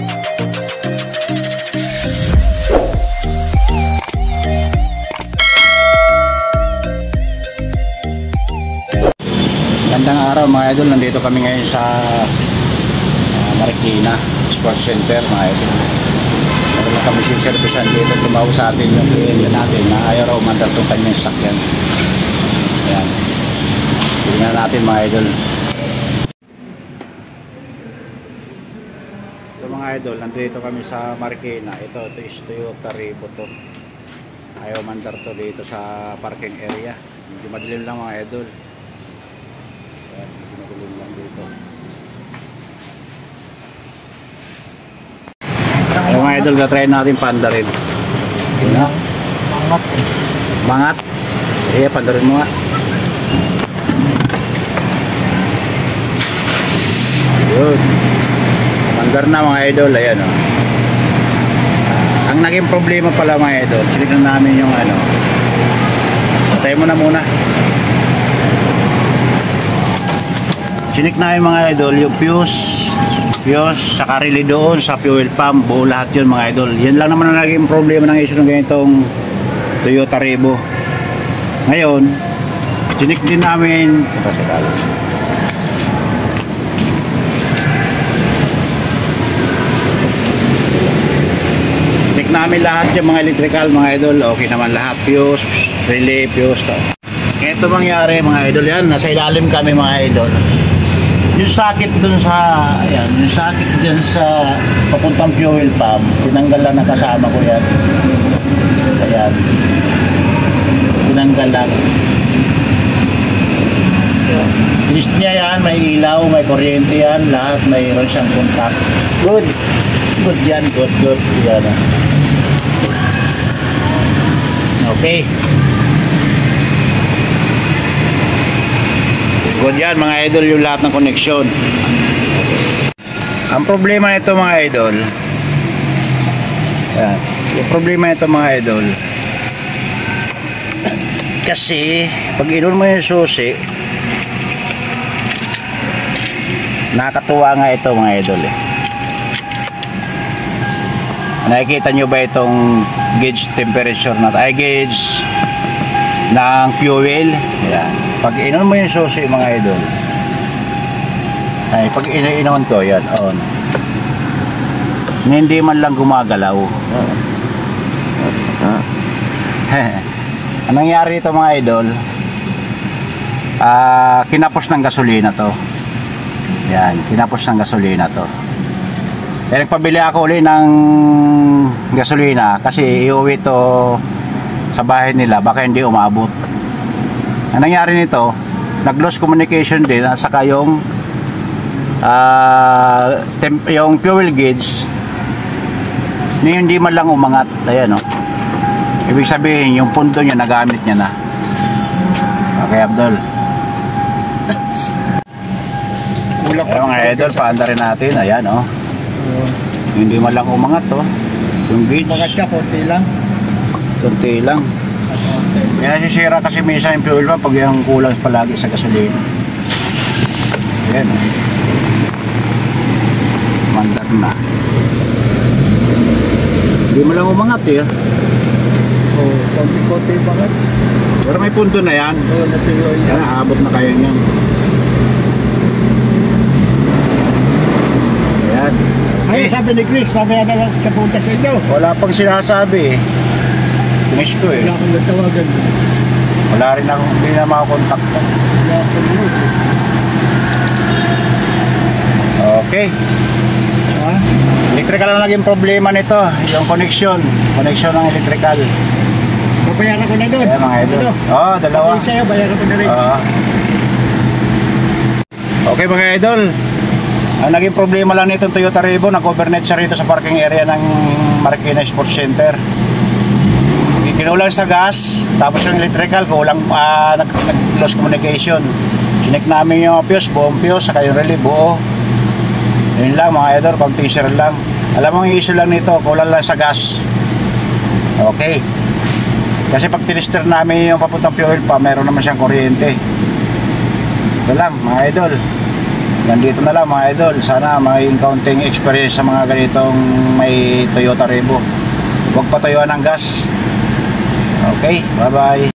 Magandang araw mga idol, nandito kami ngayon sa Marikina Sports Center mga idol. Meron na kami servicean dito, tumawag sa atin yung kliyente natin na ayaw raw umandar itong kanyang sakyan. Ayan, tingnan natin mga idol. Ito mga idol, nandito kami sa Marikina. Ito is Toyota Revo to. Ayaw umandar to dito sa parking area. Medyo madilim lang mga idol. Ayan, pinagulong lang dito. Ayan mga idol, try natin panda rin. Mangat. Mangat? Iya, panda rin mo nga. Yun. Mandar na mga idol, ayan o. Ang naging problema pala mga idol, siniklan namin yung ano. Patay mo na muna. Sinik na yung mga idol, yung fuse, saka relay doon sa fuel pump, buo lahat yun mga idol. Yan lang naman ang naging problema ng issue ng ganitong Toyota Revo. Ngayon, sinik din namin, sinik namin lahat yung mga electrical mga idol, okay naman lahat, fuse, relay, fuse to. Ito mangyari mga idol, yan, nasa ilalim kami mga idol. Yung socket dun sa, ayan, yung socket dyan sa papuntang fuel pump, tinanggal lang na kasama ko yan. Ayan. Tinanggal lang. List niya yan, may ilaw, may kuryente yan, lahat mayroon siyang contact. Good. Good yan, good. Yan. Okay. Good yan mga idol, yung lahat ng koneksyon. Ang problema nito mga idol, yan, yung problema nito mga idol, kasi pag inon mo yung susi, nakakatuwa nga ito mga idol eh. Nakikita nyo ba itong gauge temperature na ay gauge ng fuel? Yan. Pag inon mo yung susi mga idol, ay pag inon ko yan on, hindi man lang gumagalaw. Anong nangyari ito mga idol, kinapos ng gasolina to. Yan, kinapos ng gasolina to. Kaya nagpabili ako ulit ng gasolina kasi iuwi to sa bahay nila, baka hindi umabot. Ang nangyari nito, nag-lost communication din at saka yung fuel gauge hindi man lang umangat. Ayan o. Ibig sabihin, yung pundo niya, nagamit niya na. Okay, Abdul. Ayan mga idol, paanda rin natin. Ayan o. Hindi man lang umangat o. Yung gauge. Umangat ka, konti lang. Konti lang. Kaya nasisira kasi minsan yung fuel pump pag yung kulang palagi sa gasolina. Ayan. Mandar na. Hindi mo lang umangat eh. Oh, konti-konti umangat. Pero may punto na yan. Oo, natuloy yan. Yan, aabot na kayo niyan. Ayan. Ay, sabi ni Chris, mamaya na lang sa punta sa inyo. Wala pang sinasabi eh. Finish ko eh. Wala akong natawagan. Wala rin akong, hindi na makakontakt. Wala akong load. Okay. Ha? Electrical lang naging problema nito. Yung connection ng electrical. Babayaran ko na doon. Ayan mga idol. Oo, dalawa. Yung sa'yo, bayaran ko na rin. Okay mga idol. Ang naging problema lang nitong Toyota Revo, nag-overnight siya rito sa parking area ng Marikina Sports Center. Kinulang sa gas, tapos yung electrical kulang, nag-lost communication. Sinek namin yung fuse, buong fuse, saka yung relay buo. Yun lang mga idol, konti share lang. Alam mo yung issue lang nito, kulang lang sa gas. Okay. Kasi pag tinister namin yung papuntang fuel pa, meron naman siyang kuryente. Ito lang mga idol. Nandito na lang mga idol. Sana may counting experience sa mga ganitong may Toyota Revo. Huwag patayuan ng gas. Okay, bye bye.